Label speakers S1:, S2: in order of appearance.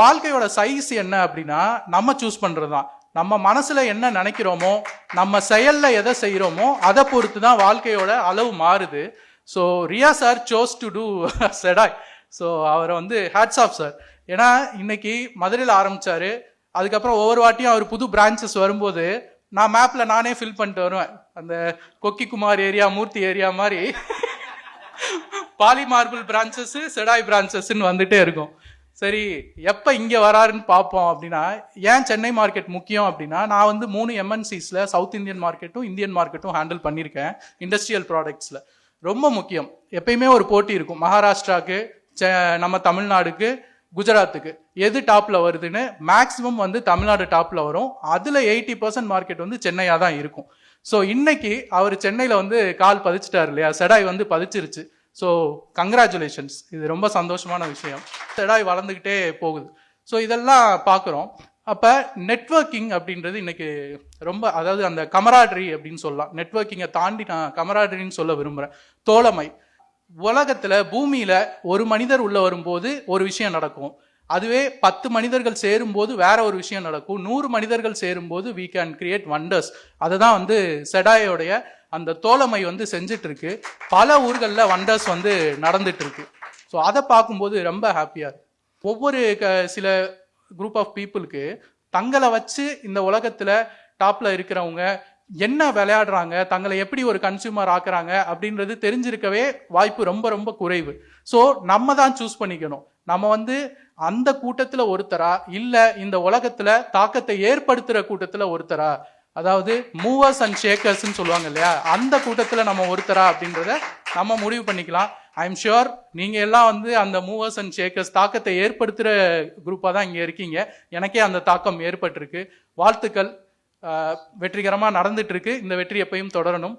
S1: வாழ்க்கையோட சைஸ் என்ன அப்படின்னா நம்ம சூஸ் பண்றதுதான். நம்ம மனசுல என்ன நினைக்கிறோமோ, நம்ம செயல்ல எதை செய்யறோமோ அதை பொறுத்து தான் வாழ்க்கையோட அளவு மாறுது. So Riya sir chose to do செடாய். ஸோ அவரை ஹேட்ஸ் ஆஃப் சார். ஏன்னா இன்னைக்கு மதுரையில் ஆரம்பிச்சாரு. அதுக்கப்புறம் ஒவ்வொரு வாட்டியும் அவர் புது பிரான்ச்சஸ் வரும்போது நான் மேப்ல நானே ஃபில் பண்ணிட்டு வருவேன். அந்த கொக்கி குமார் ஏரியா, மூர்த்தி ஏரியா மாதிரி பாலி மார்பிள் பிரான்ச்சஸ், செடாய் பிரான்ச்சஸ்ன்னு வந்துட்டே இருக்கும். சரி, எப்போ இங்கே வராருன்னு பார்ப்போம். அப்படின்னா ஏன் சென்னை மார்க்கெட் முக்கியம் அப்படின்னா, நான் 3 MNCஸில் சவுத் இந்தியன் மார்க்கெட்டும் இந்தியன் மார்க்கெட்டும் ஹேண்டில் பண்ணியிருக்கேன். இண்டஸ்ட்ரியல் ப்ராடக்ட்ஸில் ரொம்ப முக்கியம். எப்பயுமே ஒரு போட்டி இருக்கும். மகாராஷ்டிராவுக்கு, நம்ம தமிழ்நாடுக்கு, குஜராத்துக்கு எது டாப்பில் வருதுன்னு மேக்ஸிமம் தமிழ்நாடு டாப்பில் வரும். அதில் 80% மார்க்கெட் சென்னையாக தான் இருக்கும். ஸோ இன்னைக்கு அவர் சென்னையில் கால் பதிச்சிட்டார் இல்லையா, செடாய் பதிச்சிருச்சு. ஸோ கங்க்ராச்சுலேஷன்ஸ், இது ரொம்ப சந்தோஷமான விஷயம். செடாய் வளர்ந்துக்கிட்டே போகுது. ஸோ இதெல்லாம் பார்க்குறோம். அப்போ நெட்வொர்க்கிங் அப்படின்றது இன்னைக்கு ரொம்ப, அதாவது அந்த கமராட்ரி அப்படின்னு சொல்லலாம். நெட்வொர்க்கிங்கை தாண்டி நான் கமராட்ரின்னு சொல்ல விரும்புகிறேன். தோழமை. உலகத்தில் பூமியில் ஒரு மனிதர் உள்ள வரும்போது ஒரு விஷயம் நடக்கும். அதுவே 10 மனிதர்கள் சேரும்போது வேற ஒரு விஷயம் நடக்கும். 100 மனிதர்கள் சேரும்போது we can create wonders. அதை தான் செடாயோடைய அந்த தோழமை செஞ்சுட்டு இருக்கு. பல ஊர்களில் வண்டர்ஸ் நடந்துட்டு இருக்கு. ஸோ அதை பார்க்கும்போது ரொம்ப ஹாப்பியா இருக்கு. ஒவ்வொரு சில குரூப் ஆஃப் பீப்புளுக்கு தங்களை வச்சு இந்த உலகத்துல டாப்ல இருக்கிறவங்க என்ன விளையாடுறாங்க, தங்களை எப்படி ஒரு கன்சியூமர் ஆக்குறாங்க அப்படின்றது தெரிஞ்சிருக்கவே வாய்ப்பு ரொம்ப ரொம்ப குறைவு. ஸோ நம்ம தான் சூஸ் பண்ணிக்கணும். நம்ம அந்த கூட்டத்துல ஒருத்தரா, இல்ல இந்த உலகத்துல தாக்கத்தை ஏற்படுத்துற கூட்டத்துல ஒருத்தரா, அதாவது மூவர்ஸ் அண்ட் ஷேக்கர்ஸ்ன்னு சொல்லுவாங்க இல்லையா, அந்த கூட்டத்துல நம்ம ஒருத்தரா அப்படின்றத நம்ம முடிவு பண்ணிக்கலாம். ஐ எம் ஷுர் நீங்க எல்லாம் அந்த மூவர்ஸ் அண்ட் ஷேக்கர்ஸ், தாக்கத்தை ஏற்படுத்துற குரூப்பா தான் இங்க இருக்கீங்க. எனக்கே அந்த தாக்கம் ஏற்பட்டிருக்கு. வாழ்த்துக்கள். வெற்றிகரமா நடந்துட்டு இருக்கு. இந்த வெற்றி எப்பயும் தொடரணும்.